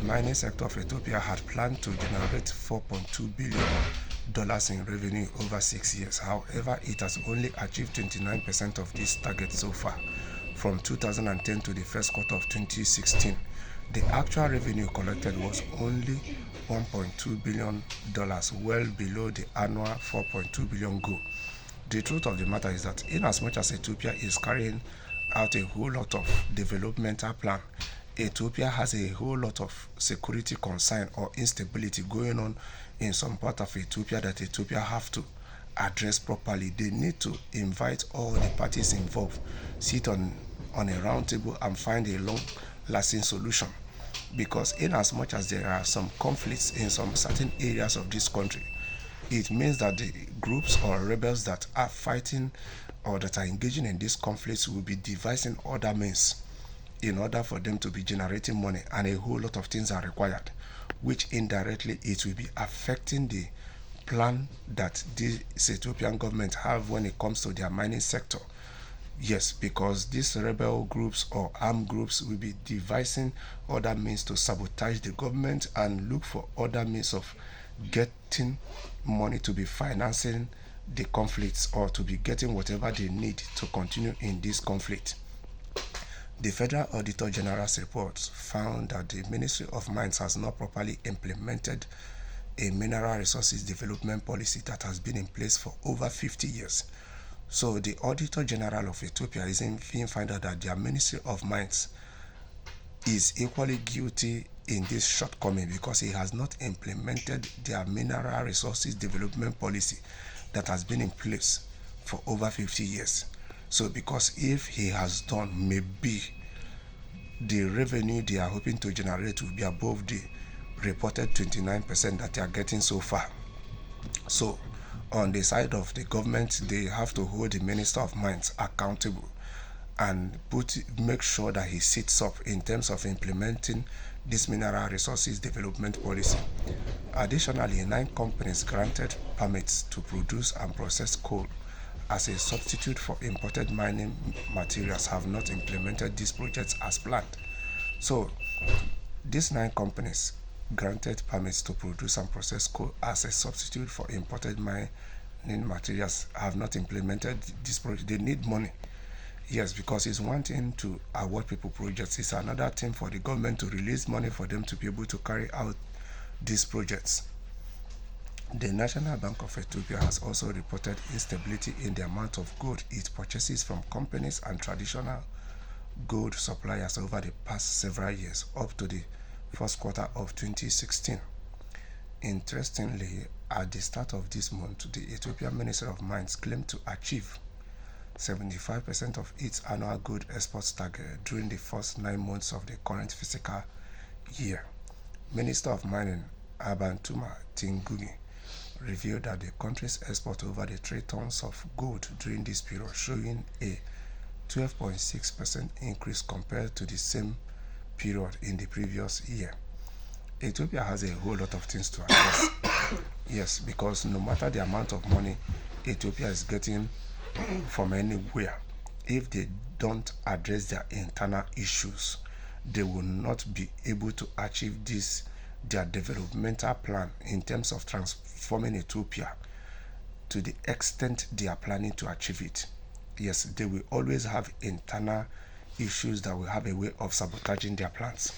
mining sector of Ethiopia had planned to generate $4.2 billion in revenue over 6 years. However, it has only achieved 29% of this target so far. From 2010 to the first quarter of 2016, the actual revenue collected was only $1.2 billion, well below the annual $4.2 billion goal. The truth of the matter is that in as much as Ethiopia is carrying out a whole lot of developmental plan, Ethiopia has a whole lot of security concern or instability going on in some part of Ethiopia that Ethiopia have to address properly. They need to invite all the parties involved, sit on a round table and find a long-lasting solution. Because in as much as there are some conflicts in some certain areas of this country, it means that the groups or rebels that are fighting or that are engaging in these conflicts will be devising other means in order for them to be generating money, and a whole lot of things are required, which indirectly it will be affecting the plan that this Ethiopian government have when it comes to their mining sector. Yes, because these rebel groups or armed groups will be devising other means to sabotage the government and look for other means of getting money to be financing the conflicts or to be getting whatever they need to continue in this conflict. The Federal Auditor General's report found that the Ministry of Mines has not properly implemented a mineral resources development policy that has been in place for over 50 years. So the Auditor General of Ethiopia is in find out that their Ministry of Mines is equally guilty in this shortcoming because he has not implemented their mineral resources development policy that has been in place for over 50 years. So because if he has done, maybe the revenue they are hoping to generate will be above the reported 29% that they are getting so far. So on the side of the government, they have to hold the Minister of Mines accountable and make sure that he sits up in terms of implementing this mineral resources development policy. Additionally, 9 companies granted permits to produce and process coal as a substitute for imported mining materials have not implemented these projects as planned. So these 9 companies granted permits to produce and process coal as a substitute for imported mining materials have not implemented this project. They need money. Yes, because it's one thing to award people projects. It's another thing for the government to release money for them to be able to carry out these projects. The National Bank of Ethiopia has also reported instability in the amount of gold it purchases from companies and traditional gold suppliers over the past several years, up to the first quarter of 2016. Interestingly, at the start of this month, the Ethiopian Ministry of Mines claimed to achieve 75% of its annual gold exports target during the first 9 months of the current fiscal year. Minister of Mining Abantuma Tingugi revealed that the country's export over the 3 tons of gold during this period, showing a 12.6% increase compared to the same period in the previous year. Ethiopia has a whole lot of things to address. Yes, because no matter the amount of money Ethiopia is getting from anywhere, if they don't address their internal issues, they will not be able to achieve their developmental plan in terms of transforming Ethiopia to the extent they are planning to achieve it. Yes, they will always have internal issues that will have a way of sabotaging their plans.